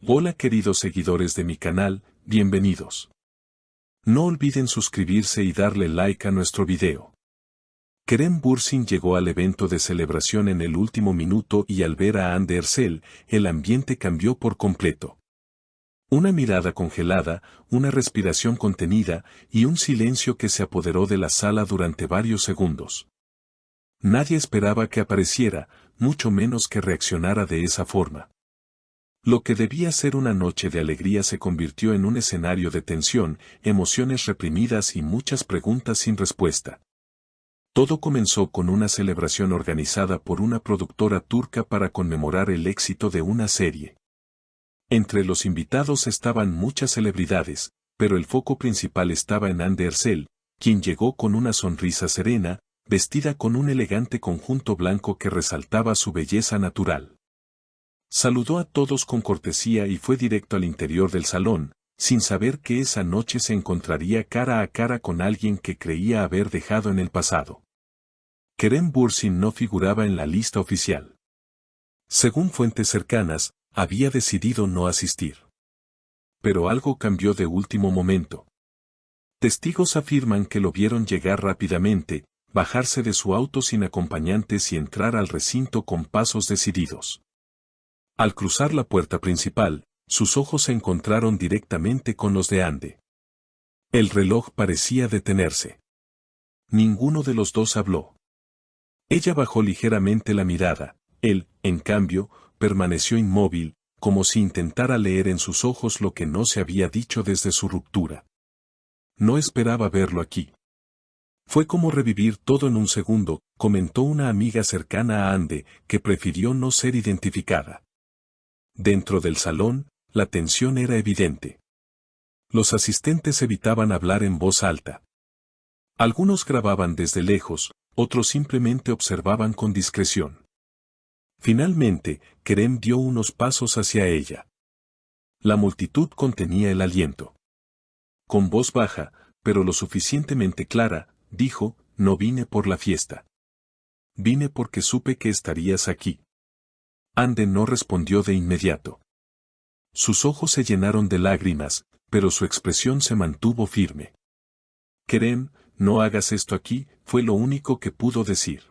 Hola queridos seguidores de mi canal, bienvenidos. No olviden suscribirse y darle like a nuestro video. Kerem Bürsin llegó al evento de celebración en el último minuto y al ver a Hande Erçel, el ambiente cambió por completo. Una mirada congelada, una respiración contenida y un silencio que se apoderó de la sala durante varios segundos. Nadie esperaba que apareciera, mucho menos que reaccionara de esa forma. Lo que debía ser una noche de alegría se convirtió en un escenario de tensión, emociones reprimidas y muchas preguntas sin respuesta. Todo comenzó con una celebración organizada por una productora turca para conmemorar el éxito de una serie. Entre los invitados estaban muchas celebridades, pero el foco principal estaba en Hande Erçel, quien llegó con una sonrisa serena, vestida con un elegante conjunto blanco que resaltaba su belleza natural. Saludó a todos con cortesía y fue directo al interior del salón, sin saber que esa noche se encontraría cara a cara con alguien que creía haber dejado en el pasado. Kerem Bürsin no figuraba en la lista oficial. Según fuentes cercanas, había decidido no asistir. Pero algo cambió de último momento. Testigos afirman que lo vieron llegar rápidamente, bajarse de su auto sin acompañantes y entrar al recinto con pasos decididos. Al cruzar la puerta principal, sus ojos se encontraron directamente con los de Hande. El reloj parecía detenerse. Ninguno de los dos habló. Ella bajó ligeramente la mirada, él, en cambio, permaneció inmóvil, como si intentara leer en sus ojos lo que no se había dicho desde su ruptura. No esperaba verlo aquí. Fue como revivir todo en un segundo, comentó una amiga cercana a Hande, que prefirió no ser identificada. Dentro del salón, la tensión era evidente. Los asistentes evitaban hablar en voz alta. Algunos grababan desde lejos, otros simplemente observaban con discreción. Finalmente, Kerem dio unos pasos hacia ella. La multitud contenía el aliento. Con voz baja, pero lo suficientemente clara, dijo, no vine por la fiesta. Vine porque supe que estarías aquí. Hande no respondió de inmediato. Sus ojos se llenaron de lágrimas, pero su expresión se mantuvo firme. Kerem, no hagas esto aquí, fue lo único que pudo decir.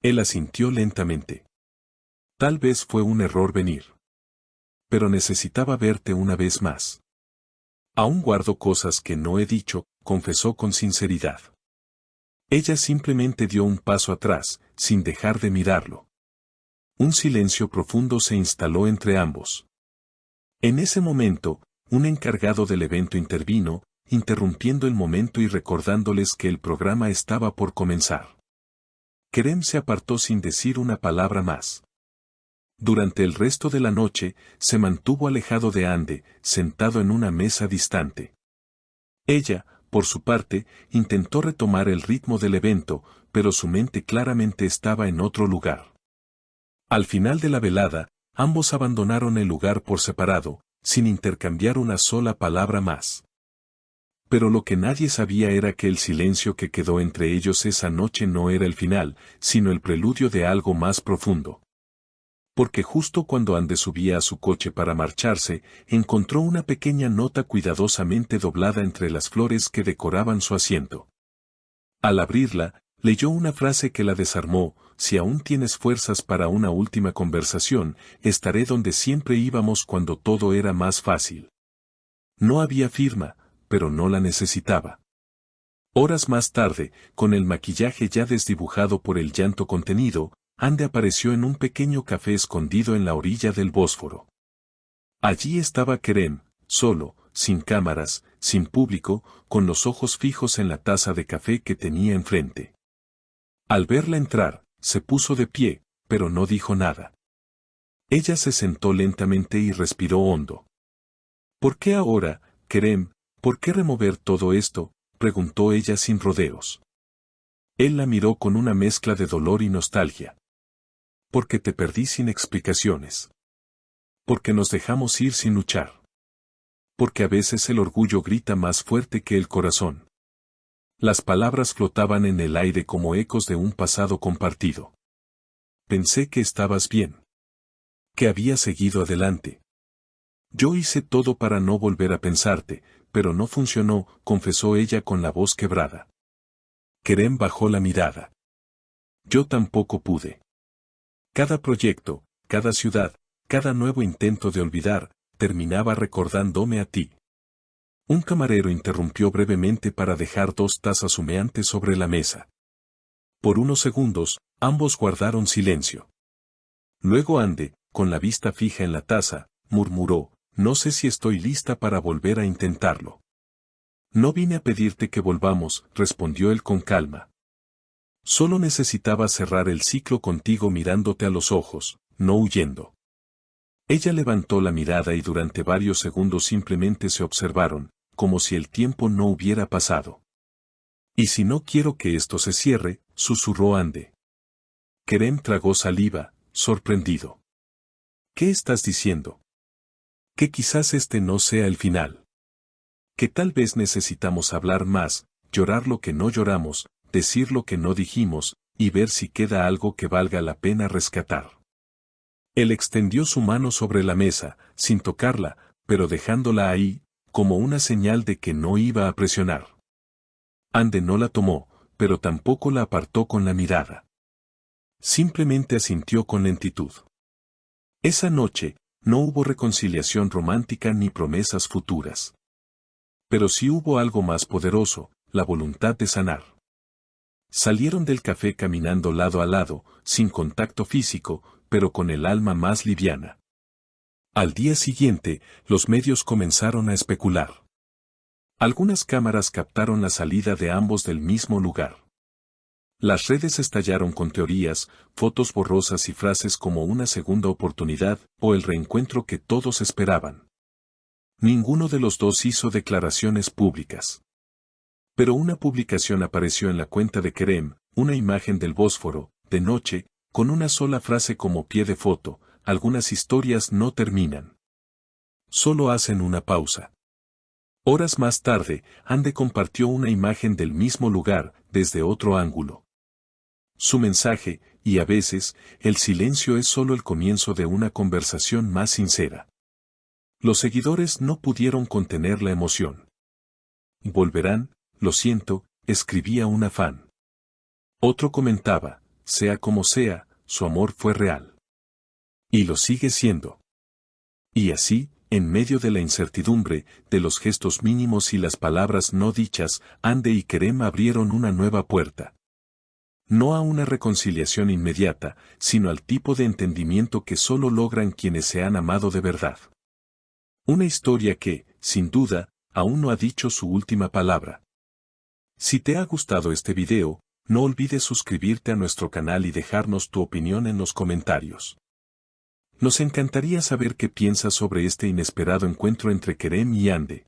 Él asintió lentamente. Tal vez fue un error venir. Pero necesitaba verte una vez más. Aún guardo cosas que no he dicho, confesó con sinceridad. Ella simplemente dio un paso atrás, sin dejar de mirarlo. Un silencio profundo se instaló entre ambos. En ese momento, un encargado del evento intervino, interrumpiendo el momento y recordándoles que el programa estaba por comenzar. Kerem se apartó sin decir una palabra más. Durante el resto de la noche, se mantuvo alejado de Hande, sentado en una mesa distante. Ella, por su parte, intentó retomar el ritmo del evento, pero su mente claramente estaba en otro lugar. Al final de la velada, ambos abandonaron el lugar por separado, sin intercambiar una sola palabra más. Pero lo que nadie sabía era que el silencio que quedó entre ellos esa noche no era el final, sino el preludio de algo más profundo. Porque justo cuando Hande subía a su coche para marcharse, encontró una pequeña nota cuidadosamente doblada entre las flores que decoraban su asiento. Al abrirla, leyó una frase que la desarmó: si aún tienes fuerzas para una última conversación, estaré donde siempre íbamos cuando todo era más fácil. No había firma, pero no la necesitaba. Horas más tarde, con el maquillaje ya desdibujado por el llanto contenido, Hande apareció en un pequeño café escondido en la orilla del Bósforo. Allí estaba Kerem, solo, sin cámaras, sin público, con los ojos fijos en la taza de café que tenía enfrente. Al verla entrar, se puso de pie, pero no dijo nada. Ella se sentó lentamente y respiró hondo. ¿Por qué ahora, Kerem? ¿Por qué remover todo esto?, preguntó ella sin rodeos. Él la miró con una mezcla de dolor y nostalgia. Porque te perdí sin explicaciones. Porque nos dejamos ir sin luchar. Porque a veces el orgullo grita más fuerte que el corazón. Las palabras flotaban en el aire como ecos de un pasado compartido. Pensé que estabas bien. Que había seguido adelante. Yo hice todo para no volver a pensarte, pero no funcionó, confesó ella con la voz quebrada. Kerem bajó la mirada. Yo tampoco pude. Cada proyecto, cada ciudad, cada nuevo intento de olvidar, terminaba recordándome a ti. Un camarero interrumpió brevemente para dejar 2 tazas humeantes sobre la mesa. Por unos segundos, ambos guardaron silencio. Luego Ande, con la vista fija en la taza, murmuró, no sé si estoy lista para volver a intentarlo. No vine a pedirte que volvamos, respondió él con calma. Solo necesitaba cerrar el ciclo contigo mirándote a los ojos, no huyendo. Ella levantó la mirada y durante varios segundos simplemente se observaron, como si el tiempo no hubiera pasado. Y si no quiero que esto se cierre, susurró Ande. Kerem tragó saliva, sorprendido. ¿Qué estás diciendo? Que quizás este no sea el final. Que tal vez necesitamos hablar más, llorar lo que no lloramos, decir lo que no dijimos, y ver si queda algo que valga la pena rescatar. Él extendió su mano sobre la mesa, sin tocarla, pero dejándola ahí, como una señal de que no iba a presionar. Ande no la tomó, pero tampoco la apartó con la mirada. Simplemente asintió con lentitud. Esa noche, no hubo reconciliación romántica ni promesas futuras. Pero sí hubo algo más poderoso, la voluntad de sanar. Salieron del café caminando lado a lado, sin contacto físico, pero con el alma más liviana. Al día siguiente, los medios comenzaron a especular. Algunas cámaras captaron la salida de ambos del mismo lugar. Las redes estallaron con teorías, fotos borrosas y frases como una segunda oportunidad o el reencuentro que todos esperaban. Ninguno de los dos hizo declaraciones públicas. Pero una publicación apareció en la cuenta de Kerem, una imagen del Bósforo, de noche, con una sola frase como pie de foto, algunas historias no terminan. Solo hacen una pausa. Horas más tarde, Ande compartió una imagen del mismo lugar, desde otro ángulo. Su mensaje, y a veces, el silencio es solo el comienzo de una conversación más sincera. Los seguidores no pudieron contener la emoción. Volverán, lo siento, escribía una fan. Otro comentaba, sea como sea, su amor fue real. Y lo sigue siendo. Y así, en medio de la incertidumbre, de los gestos mínimos y las palabras no dichas, Ande y Kerem abrieron una nueva puerta. No a una reconciliación inmediata, sino al tipo de entendimiento que solo logran quienes se han amado de verdad. Una historia que, sin duda, aún no ha dicho su última palabra. Si te ha gustado este video, no olvides suscribirte a nuestro canal y dejarnos tu opinión en los comentarios. Nos encantaría saber qué piensas sobre este inesperado encuentro entre Kerem y Ande.